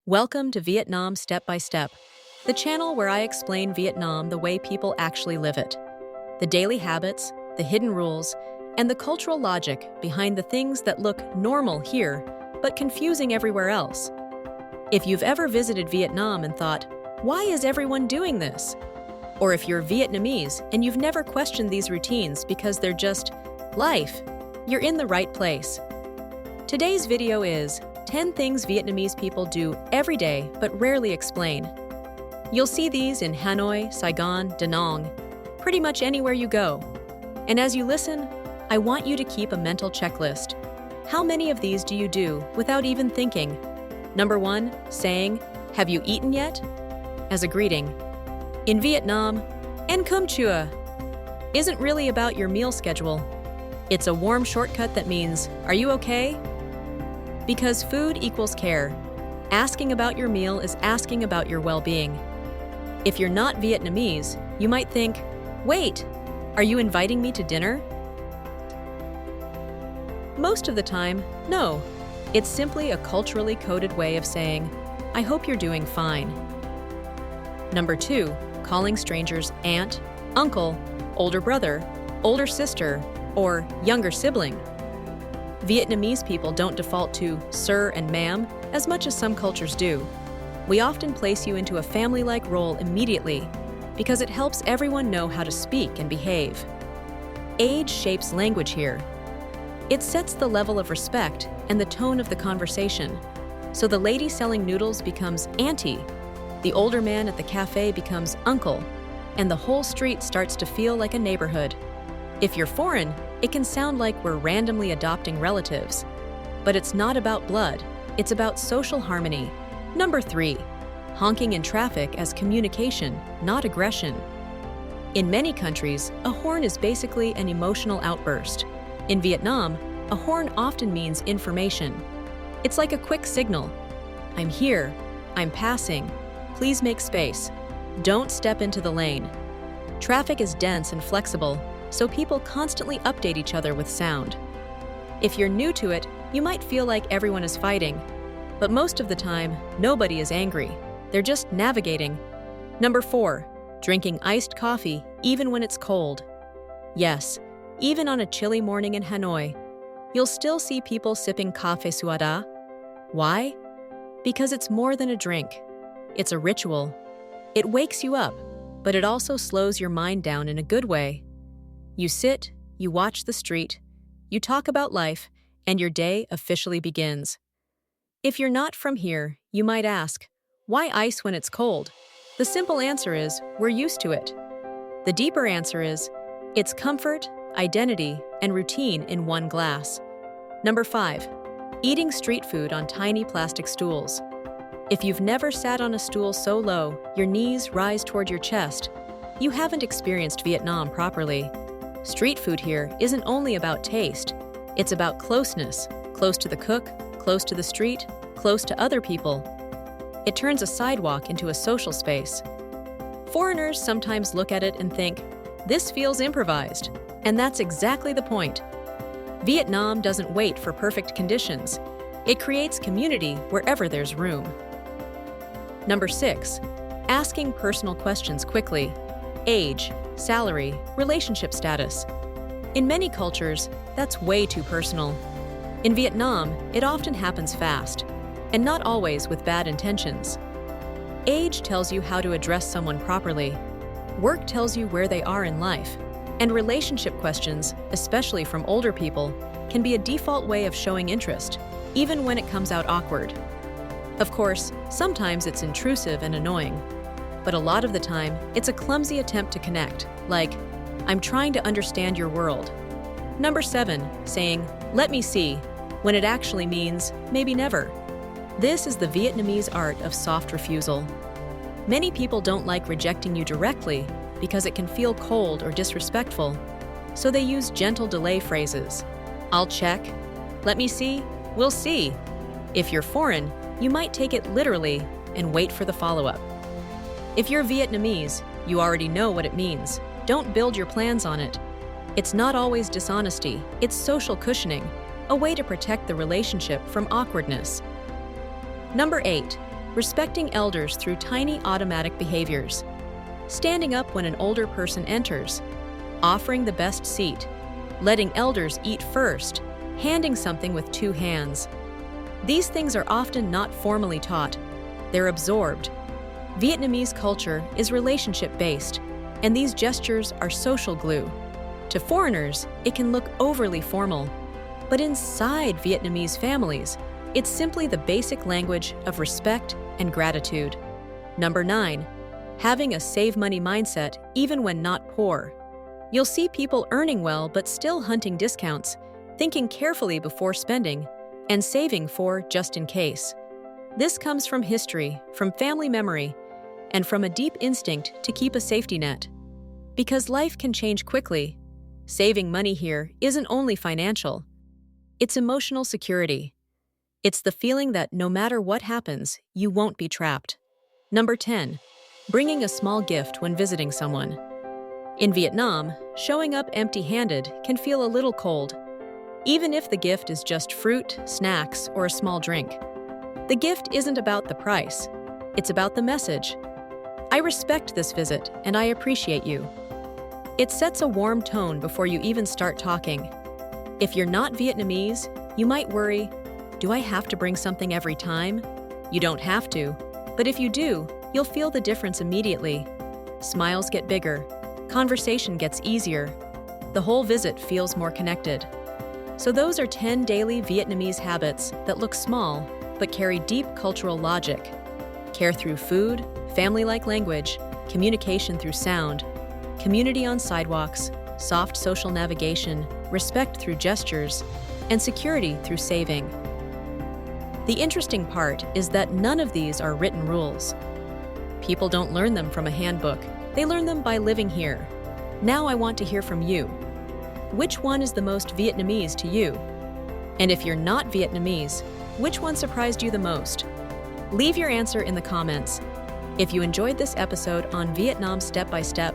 Welcome to Vietnam Step by Step, the channel where I explain Vietnam the way people actually live it. The daily habits, the hidden rules, and the cultural logic behind the things that look normal here, but confusing everywhere else. If you've ever visited Vietnam and thought, why is everyone doing this? Or if you're Vietnamese and you've never questioned these routines because they're just life, you're in the right place. Today's video is 10 things Vietnamese people do every day but rarely explain. You'll see these in Hanoi, Saigon, Da Nang, pretty much anywhere you go. And as you listen, I want you to keep a mental checklist. How many of these do you do without even thinking? Number 1, saying, "Have you eaten yet?" as a greeting. In Vietnam, "Ăn cơm chưa" isn't really about your meal schedule. It's a warm shortcut that means, "Are you okay?" Because food equals care. Asking about your meal is asking about your well-being. If you're not Vietnamese, you might think, "Wait, are you inviting me to dinner?" Most of the time, no. It's simply a culturally coded way of saying, "I hope you're doing fine." Number 2, calling strangers aunt, uncle, older brother, older sister, or younger sibling. Vietnamese people don't default to sir and ma'am as much as some cultures do. We often place you into a family-like role immediately because it helps everyone know how to speak and behave. Age shapes language here. It sets the level of respect and the tone of the conversation. So the lady selling noodles becomes auntie, the older man at the cafe becomes uncle, and the whole street starts to feel like a neighborhood. If you're foreign, it can sound like we're randomly adopting relatives. But it's not about blood, it's about social harmony. Number 3, honking in traffic as communication, not aggression. In many countries, a horn is basically an emotional outburst. In Vietnam, a horn often means information. It's like a quick signal. "I'm here, I'm passing, please make space, don't step into the lane." Traffic is dense and flexible, so people constantly update each other with sound. If you're new to it, you might feel like everyone is fighting, but most of the time, nobody is angry. They're just navigating. Number 4, drinking iced coffee even when it's cold. Yes, even on a chilly morning in Hanoi, you'll still see people sipping café suada. Why? Because it's more than a drink. It's a ritual. It wakes you up, but it also slows your mind down in a good way. You sit, you watch the street, you talk about life, and your day officially begins. If you're not from here, you might ask, why ice when it's cold? The simple answer is, we're used to it. The deeper answer is, it's comfort, identity, and routine in one glass. Number 5, eating street food on tiny plastic stools. If you've never sat on a stool so low, your knees rise toward your chest, you haven't experienced Vietnam properly. Street food here isn't only about taste, it's about closeness, close to the cook, close to the street, close to other people. It turns a sidewalk into a social space. Foreigners sometimes look at it and think, this feels improvised, and that's exactly the point. Vietnam doesn't wait for perfect conditions. It creates community wherever there's room. Number 6, asking personal questions quickly. Age, salary, relationship status. In many cultures, that's way too personal. In Vietnam, it often happens fast, and not always with bad intentions. Age tells you how to address someone properly. Work tells you where they are in life. And relationship questions, especially from older people, can be a default way of showing interest, even when it comes out awkward. Of course, sometimes it's intrusive and annoying. But a lot of the time, it's a clumsy attempt to connect, like, "I'm trying to understand your world." Number 7, saying, "Let me see," when it actually means, maybe never. This is the Vietnamese art of soft refusal. Many people don't like rejecting you directly because it can feel cold or disrespectful, so they use gentle delay phrases. "I'll check," "Let me see," "We'll see." If you're foreign, you might take it literally and wait for the follow-up. If you're Vietnamese, you already know what it means. Don't build your plans on it. It's not always dishonesty, it's social cushioning, a way to protect the relationship from awkwardness. Number 8, respecting elders through tiny automatic behaviors, standing up when an older person enters, offering the best seat, letting elders eat first, handing something with two hands. These things are often not formally taught. They're absorbed. Vietnamese culture is relationship-based, and these gestures are social glue. To foreigners, it can look overly formal, but inside Vietnamese families, it's simply the basic language of respect and gratitude. Number 9, having a save money mindset even when not poor. You'll see people earning well but still hunting discounts, thinking carefully before spending, and saving for just in case. This comes from history, from family memory, and from a deep instinct to keep a safety net. Because life can change quickly, saving money here isn't only financial. It's emotional security. It's the feeling that no matter what happens, you won't be trapped. Number 10, bringing a small gift when visiting someone. In Vietnam, showing up empty-handed can feel a little cold, even if the gift is just fruit, snacks, or a small drink. The gift isn't about the price. It's about the message. I respect this visit, and I appreciate you. It sets a warm tone before you even start talking. If you're not Vietnamese, you might worry, do I have to bring something every time? You don't have to, but if you do, you'll feel the difference immediately. Smiles get bigger, conversation gets easier, the whole visit feels more connected. So those are 10 daily Vietnamese habits that look small but carry deep cultural logic. Care through food, family-like language, communication through sound, community on sidewalks, soft social navigation, respect through gestures, and security through saving. The interesting part is that none of these are written rules. People don't learn them from a handbook. They learn them by living here. Now I want to hear from you. Which one is the most Vietnamese to you? And if you're not Vietnamese, which one surprised you the most? Leave your answer in the comments. If you enjoyed this episode on Vietnam Step by Step,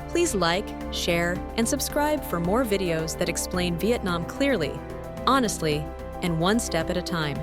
please like, share, and subscribe for more videos that explain Vietnam clearly, honestly, and one step at a time.